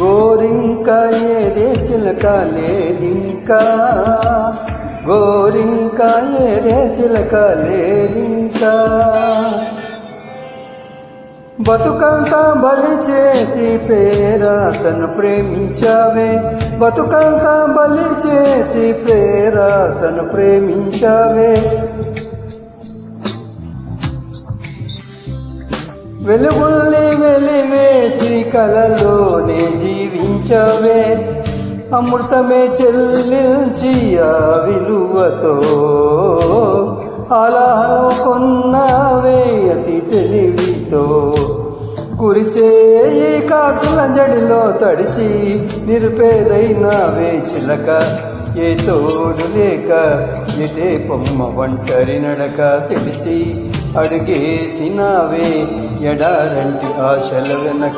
గోరింక ఏదే చిలక లేదింకా, గోరింక ఏదే చిలక లేదింకా. బతుకంత బలి చేసి పేరాసను ప్రేమించావే, బతుకంత బలి చేసి పేరాసను ప్రేమించావే. వెలుగుల్ని వెలివేసి కలలోనే జీవించవే, అమృతమే చెల్లించి ఆ విలువతో అలాహలం కొన్నావే అతి తెలివితో. కురిసే ఈ కాసుల జడిలో తడిసి నిరుపేదైనావే చిలక, ఏ తోడు లేక ఎటే పొమ్మ ఒంటరి నడక తెలిసి అడుగేసినావే ఎడారంటి ఆశల వెనక.